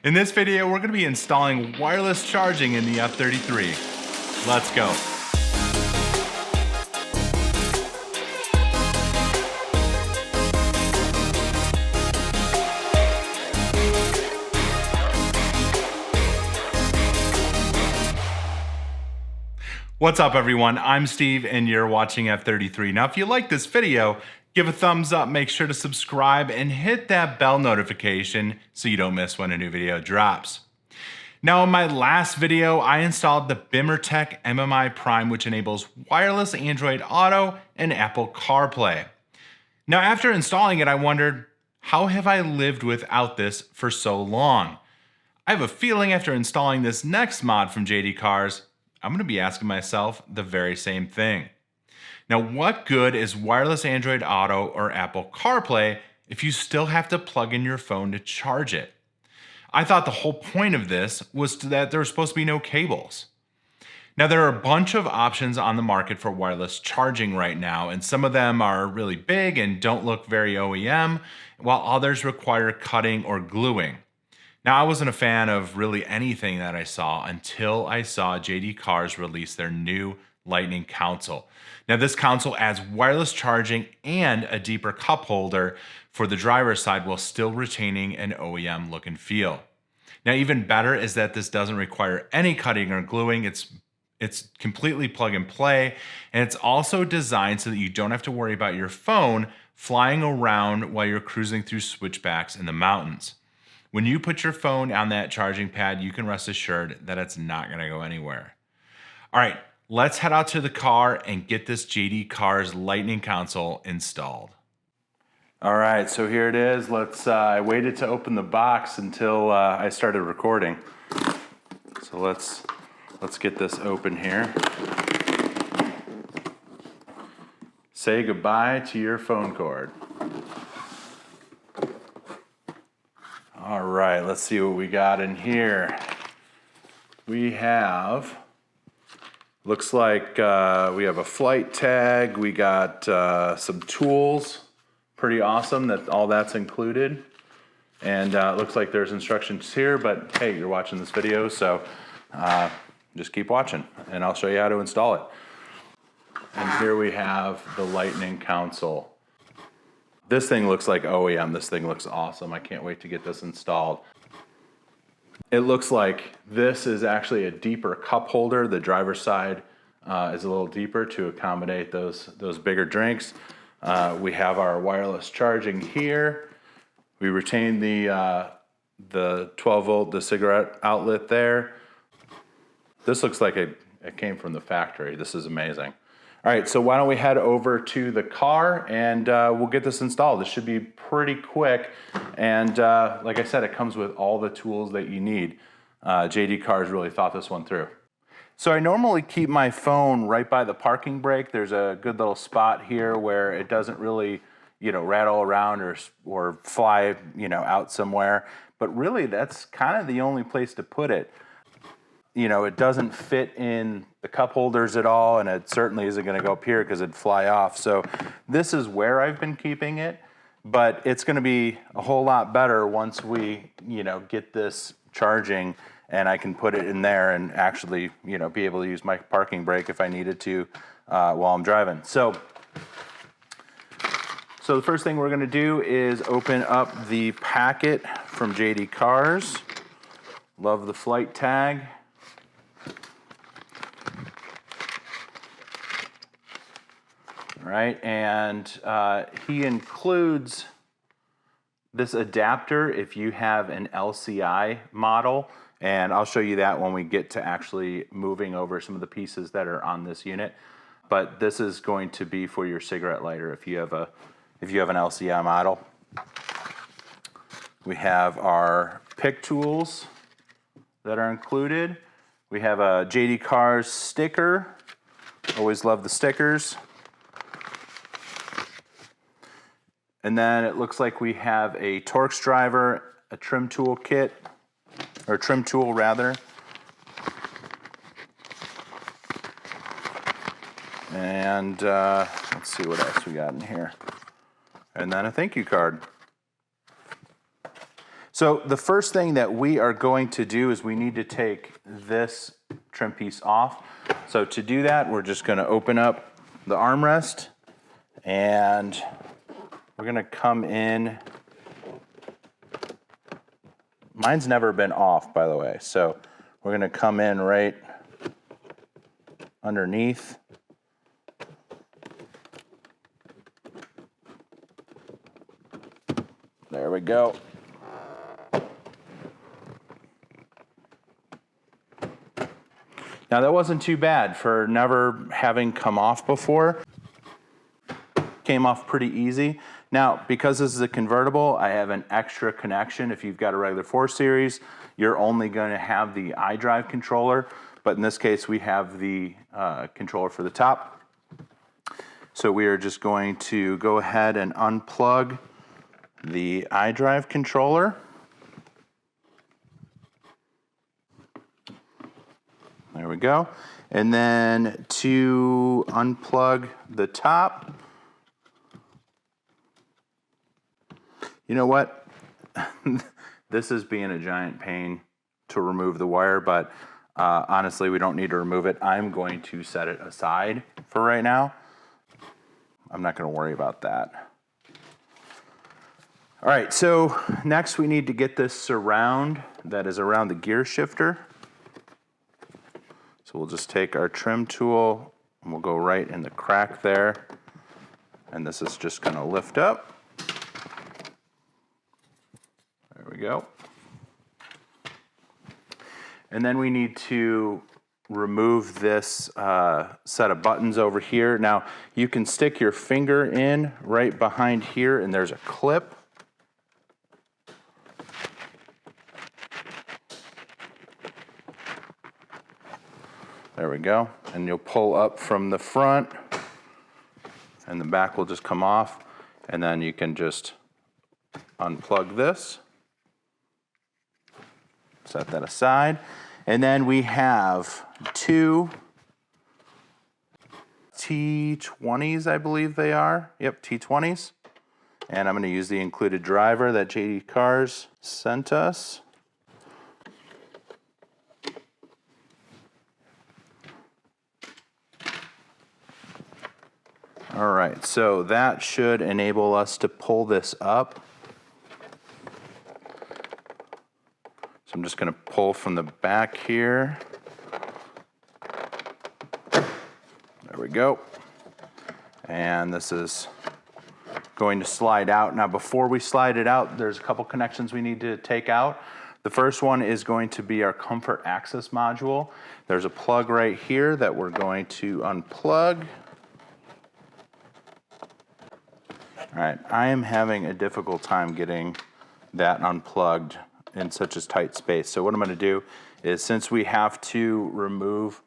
In this video, we're going to be installing wireless charging in the F-33. Let's go. What's up everyone, I'm Steve and you're watching F-33. Now if you like this video, give a thumbs up, make sure to subscribe and hit that bell notification so you don't miss when a new video drops. Now in my last video, I installed the BimmerTech MMI Prime, which enables wireless Android Auto and Apple CarPlay. Now after installing it, I wondered, how have I lived without this for so long? I have a feeling after installing this next mod from JD Cars, I'm going to be asking myself the very same thing. Now, what good is wireless Android Auto or Apple CarPlay if you still have to plug in your phone to charge it? I thought the whole point of this was that there were supposed to be no cables. Now, there are a bunch of options on the market for wireless charging right now, and some of them are really big and don't look very OEM, while others require cutting or gluing. Now, I wasn't a fan of really anything that I saw until I saw JD Cars release their new Lightning console. Now, this console adds wireless charging and a deeper cup holder for the driver's side while still retaining an OEM look and feel. Now, even better is that this doesn't require any cutting or gluing. It's completely plug and play, and it's also designed so that you don't have to worry about your phone flying around while you're cruising through switchbacks in the mountains. When you put your phone on that charging pad, you can rest assured that it's not going to go anywhere. All right, let's head out to the car and get this JD Cars Lightning console installed. All right, so here it is. I waited to open the box until I started recording. So let's get this open here. Say goodbye to your phone cord. All right, let's see what we got in here. We have, looks like we have a flight tag. We got some tools. Pretty awesome that all that's included. And it looks like there's instructions here, but hey, you're watching this video, so just keep watching and I'll show you how to install it. And here we have the Lightning console. This thing looks like OEM. This thing looks awesome. I can't wait to get this installed. It looks like this is actually a deeper cup holder. The driver's side is a little deeper to accommodate those bigger drinks. We have our wireless charging here. We retain the 12 volt, the cigarette outlet there. This looks like it came from the factory. This is amazing. All right, so why don't we head over to the car and we'll get this installed. This should be pretty quick. And like I said, it comes with all the tools that you need. JD Cars really thought this one through. So I normally keep my phone right by the parking brake. There's a good little spot here where it doesn't really, rattle around or fly, out somewhere. But really, that's kind of the only place to put it. It doesn't fit in the cup holders at all, and it certainly isn't going to go up here because it'd fly off. So this is where I've been keeping it, but it's going to be a whole lot better once we, get this charging and I can put it in there and actually, be able to use my parking brake if I needed to while I'm driving. So the first thing we're going to do is open up the packet from JD Cars. Love the flight tag. Right, and he includes this adapter if you have an LCI model, and I'll show you that when we get to actually moving over some of the pieces that are on this unit. But this is going to be for your cigarette lighter if you have an LCI model. We have our pick tools that are included. We have a JD Cars sticker. Always love the stickers. And then it looks like we have a Torx driver, a trim tool kit, or trim tool rather. And let's see what else we got in here. And then a thank you card. So the first thing that we are going to do is we need to take this trim piece off. So to do that, we're just gonna open up the armrest and we're gonna come in. Mine's never been off, by the way. So we're gonna come in right underneath. There we go. Now that wasn't too bad for never having come off before. Came off pretty easy. Now, because this is a convertible, I have an extra connection. If you've got a regular 4 Series, you're only going to have the iDrive controller, but in this case, we have the controller for the top. So we are just going to go ahead and unplug the iDrive controller. There we go. And then to unplug the top, you know what? This is being a giant pain to remove the wire, but honestly, we don't need to remove it. I'm going to set it aside for right now. I'm not going to worry about that. All right, so next we need to get this surround that is around the gear shifter. So we'll just take our trim tool and we'll go right in the crack there. And this is just going to lift up. There we go. And then we need to remove this set of buttons over here. Now, you can stick your finger in right behind here and there's a clip. There we go. And you'll pull up from the front and the back will just come off. And then you can just unplug this. Set that aside. And then we have 2 T20s, I believe they are. Yep, T20s. And I'm going to use the included driver that JD Cars sent us. All right, so that should enable us to pull this up. So I'm just going to pull from the back here. There we go. And this is going to slide out. Now, before we slide it out, there's a couple connections we need to take out. The first one is going to be our comfort access module. There's a plug right here that we're going to unplug. All right, I am having a difficult time getting that unplugged in such a tight space. So what I'm going to do is, since we have to remove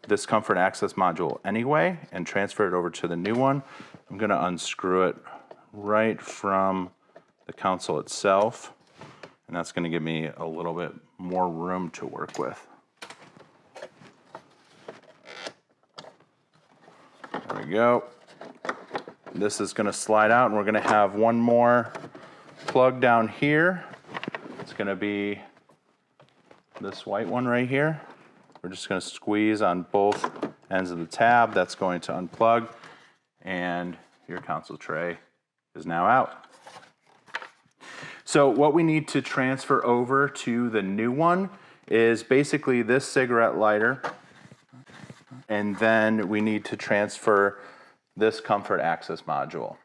this comfort access module anyway and transfer it over to the new one, I'm going to unscrew it right from the console itself, and that's going to give me a little bit more room to work with. There we go. This is going to slide out, and we're going to have one more plug down here. It's going to be this white one right here. We're just going to squeeze on both ends of the tab. That's going to unplug, and your console tray is now out. So what we need to transfer over to the new one is basically this cigarette lighter, and then we need to transfer this comfort access module.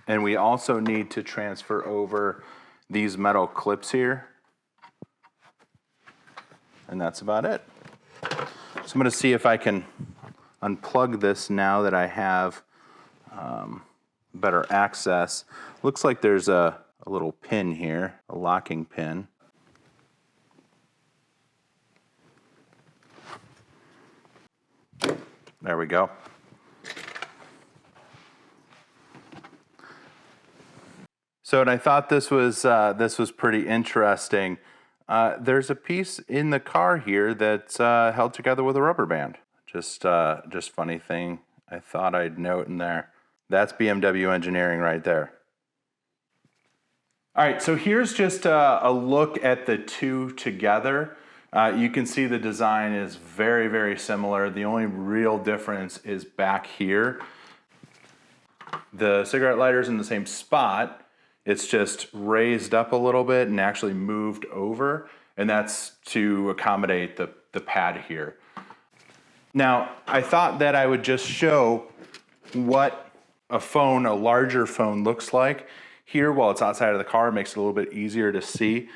And we also need to transfer over these metal clips here. And that's about it. So I'm going to see if I can unplug this now that I have better access. Looks like there's a little pin here, a locking pin. There we go. So, and I thought this was pretty interesting. There's a piece in the car here that's held together with a rubber band. Just funny thing I thought I'd note in there. That's BMW engineering right there. All right, so here's just a look at the two together. You can see the design is very, very similar. The only real difference is back here. The cigarette lighter's in the same spot. It's just raised up a little bit and actually moved over, and that's to accommodate the pad here. Now, I thought that I would just show what a larger phone looks like. Here, while it's outside of the car, it makes it a little bit easier to see.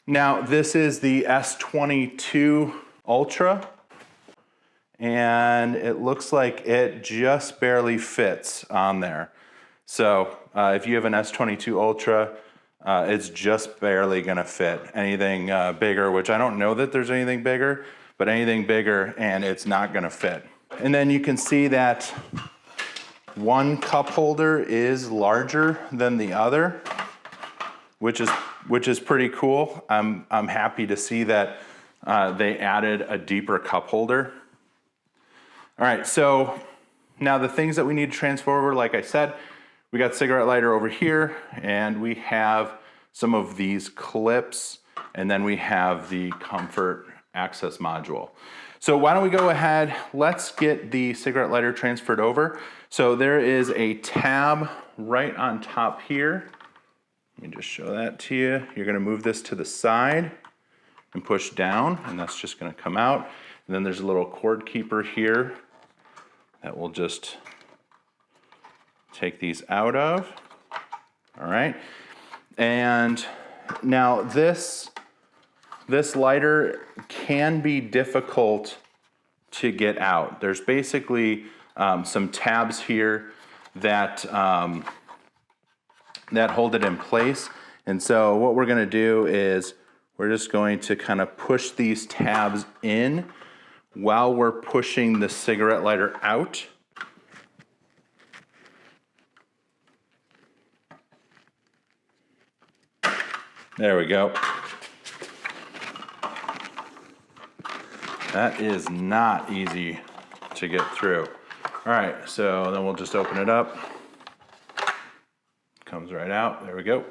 Now, this is the S22 Ultra, and it looks like it just barely fits on there. So if you have an S22 Ultra, it's just barely gonna fit. Anything bigger, which I don't know that there's anything bigger, but anything bigger and it's not gonna fit. And then you can see that one cup holder is larger than the other, which is pretty cool. I'm happy to see that they added a deeper cup holder. All right, so now the things that we need to transfer over, like I said, we got cigarette lighter over here, and we have some of these clips, and then we have the comfort access module. So why don't we go ahead, let's get the cigarette lighter transferred over. So there is a tab right on top here. Let me just show that to you. You're gonna move this to the side and push down, and that's just gonna come out. And then there's a little cord keeper here that will just take these out of. All right. And now this lighter can be difficult to get out. There's basically some tabs here that that hold it in place. And so what we're gonna do is we're just going to kind of push these tabs in while we're pushing the cigarette lighter out. There we go. That is not easy to get through. All right, so then we'll just open it up. Comes right out, there we go.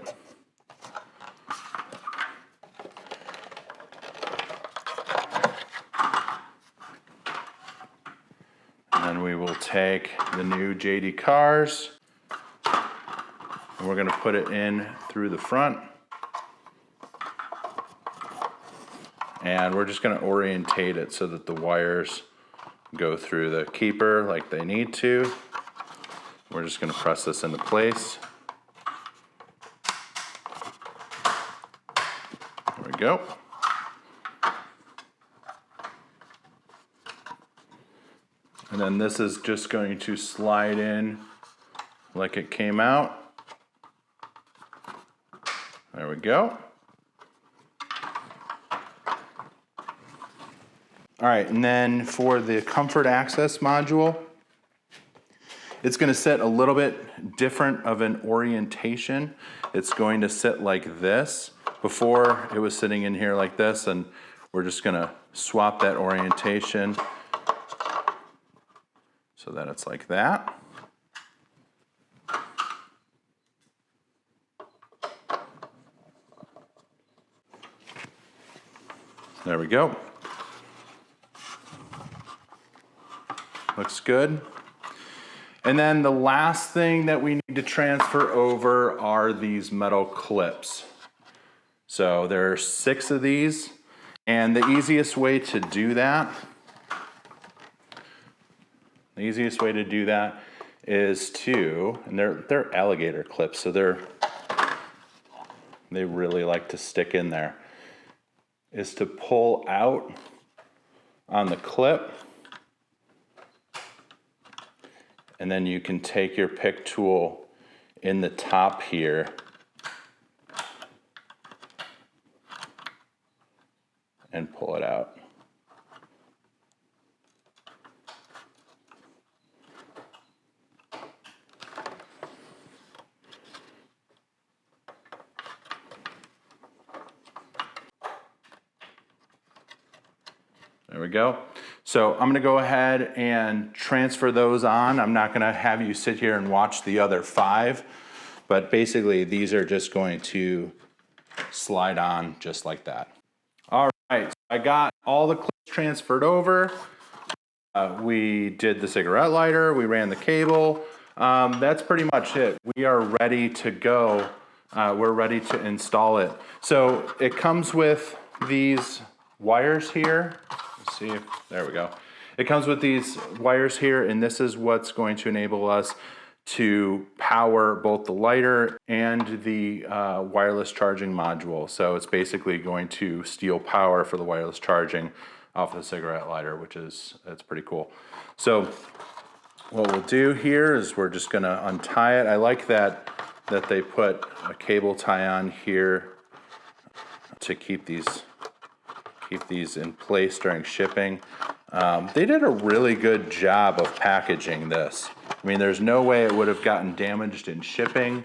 And then we will take the new JD cars, and we're gonna put it in through the front. And we're just gonna orientate it so that the wires go through the keeper like they need to. We're just gonna press this into place. There we go. And then this is just going to slide in like it came out. There we go. All right, and then for the comfort access module, it's gonna sit a little bit different of an orientation. It's going to sit like this. Before, it was sitting in here like this, and we're just gonna swap that orientation so that it's like that. There we go. Looks good. And then the last thing that we need to transfer over are these metal clips. So there are 6 of these, and the easiest way to do that is to, and they're alligator clips, so they really like to stick in there, is to pull out on the clip. And then you can take your pick tool in the top here and pull it out. There we go. So I'm gonna go ahead and transfer those on. I'm not gonna have you sit here and watch the other 5, But basically, these are just going to slide on just like that. All right, so I got all the clips transferred over. We did the cigarette lighter, we ran the cable. That's pretty much it. We are ready to go. We're ready to install it. So it comes with these wires here. Let's see if, there we go. It comes with these wires here, and this is what's going to enable us to power both the lighter and the wireless charging module. So it's basically going to steal power for the wireless charging off the cigarette lighter, which is, that's pretty cool. So what we'll do here is we're just gonna untie it. I like that they put a cable tie on here to keep these in place during shipping. They did a really good job of packaging this. I mean, there's no way it would have gotten damaged in shipping.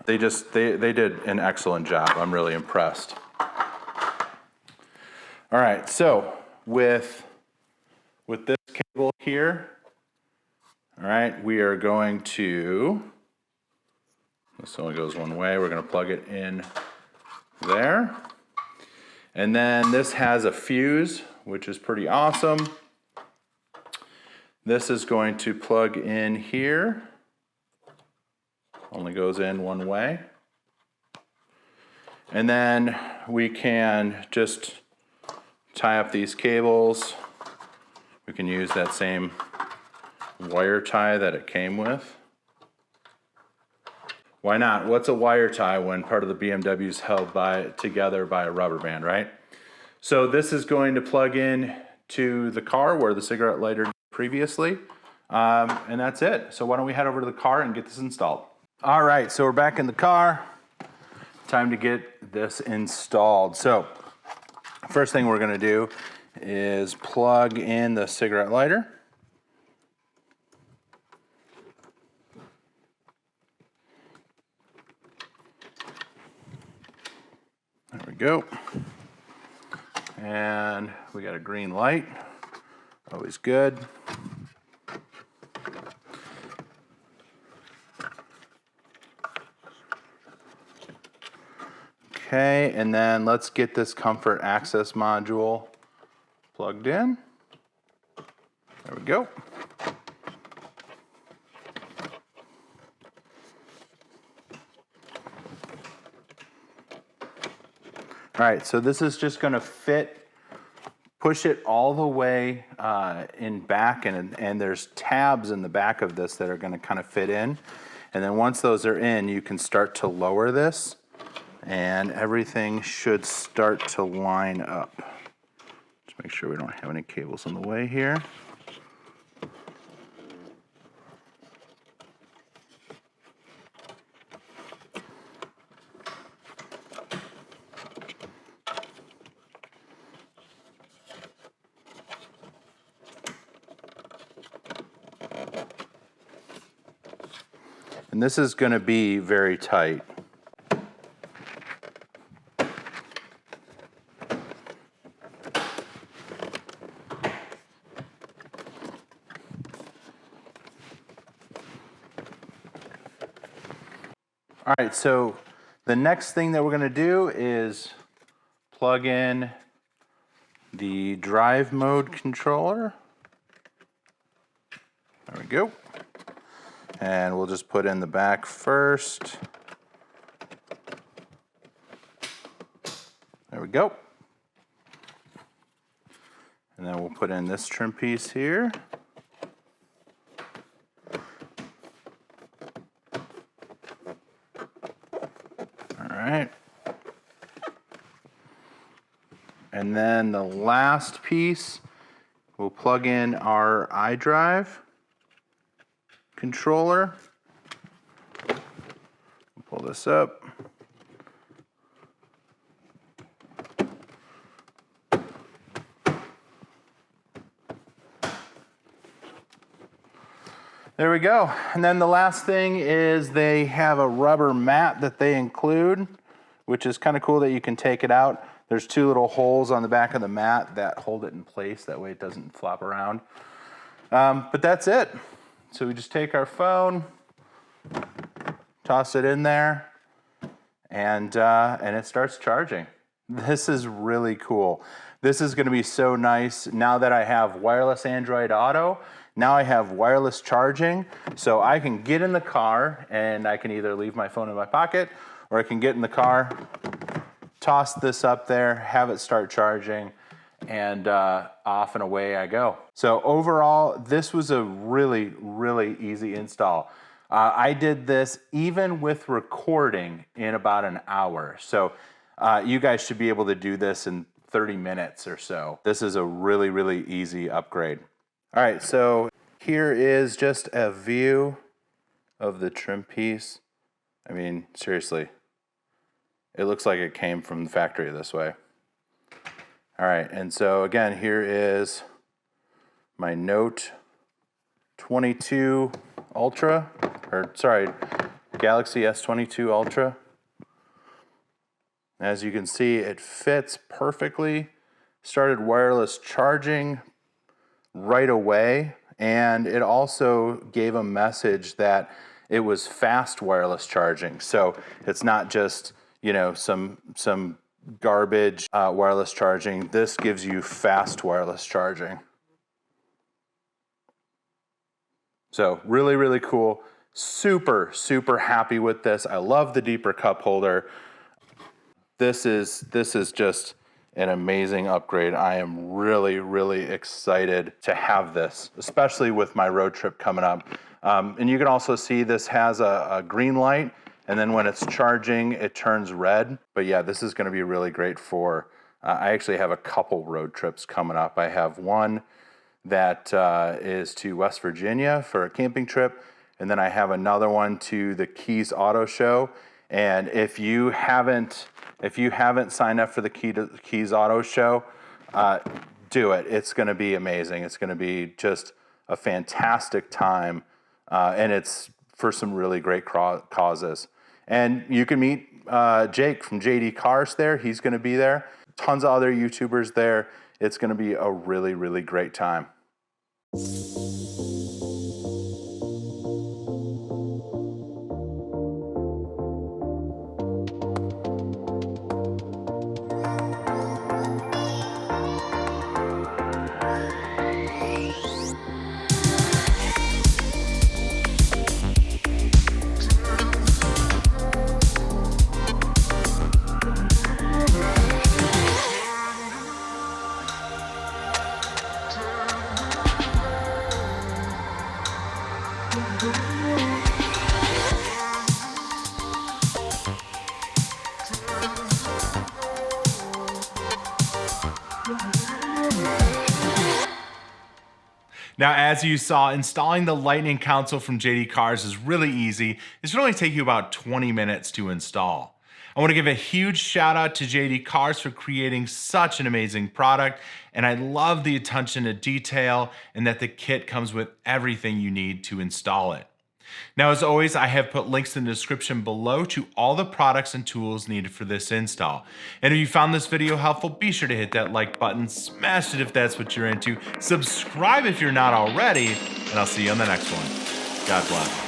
They did an excellent job. I'm really impressed. All right, so with this cable here, all right, we are going to, this only goes one way, we're gonna plug it in there. And then this has a fuse, which is pretty awesome. This is going to plug in here. Only goes in one way. And then we can just tie up these cables. We can use that same wire tie that it came with. Why not? What's a wire tie when part of the BMW is held together by a rubber band, right? So this is going to plug in to the car where the cigarette lighter did previously, and that's it. So why don't we head over to the car and get this installed? All right, so we're back in the car. Time to get this installed. So first thing we're gonna do is plug in the cigarette lighter. There we go. And we got a green light, always good. Okay, and then let's get this comfort access module plugged in. There we go. All right, so this is just gonna fit, push it all the way in back, and there's tabs in the back of this that are gonna kind of fit in. And then once those are in, you can start to lower this, and everything should start to line up. Just make sure we don't have any cables in the way here. And this is going to be very tight. All right, so the next thing that we're going to do is plug in the drive mode controller. There we go. And we'll just put in the back first. There we go. And then we'll put in this trim piece here. All right. And then the last piece, we'll plug in our iDrive controller. Pull this up. There we go. And then the last thing is they have a rubber mat that they include, which is kind of cool that you can take it out. There's two little holes on the back of the mat that hold it in place. That way it doesn't flop around. But that's it. So we just take our phone, toss it in there, and it starts charging. This is really cool. This is gonna be so nice now that I have wireless Android Auto. Now I have wireless charging, so I can get in the car and I can either leave my phone in my pocket or I can get in the car, toss this up there, have it start charging, and off and away I go. So overall, this was a really, really easy install. I did this even with recording in about an hour. So you guys should be able to do this in 30 minutes or so. This is a really, really easy upgrade. All right, so here is just a view of the trim piece. I mean, seriously, it looks like it came from the factory this way. All right, and so again, here is my Note 22 Ultra, or sorry, Galaxy S22 Ultra. As you can see, it fits perfectly. Started wireless charging right away, and it also gave a message that it was fast wireless charging. So it's not just, you know, some garbage wireless charging. This gives you fast wireless charging. So really, really cool. Super, super happy with this. I love the deeper cup holder. This is just an amazing upgrade. I am really, really excited to have this, especially with my road trip coming up. And you can also see this has a green light, and then when it's charging, it turns red. But yeah, this is gonna be really great for, I actually have a couple road trips coming up. I have one that is to West Virginia for a camping trip, and then I have another one to the Keys Auto Show. And if you haven't signed up for the Keys Auto Show, do it. It's going to be amazing. It's going to be just a fantastic time, and it's for some really great causes. And you can meet Jake from JD Cars there. He's going to be there. Tons of other YouTubers there. It's going to be a really, really great time. Now, as you saw, installing the Lightning console from JD Cars is really easy. It should only take you about 20 minutes to install. I want to give a huge shout out to JD Cars for creating such an amazing product, and I love the attention to detail and that the kit comes with everything you need to install it. Now, as always, I have put links in the description below to all the products and tools needed for this install. And if you found this video helpful, be sure to hit that like button, smash it if that's what you're into, subscribe if you're not already, and I'll see you on the next one. God bless.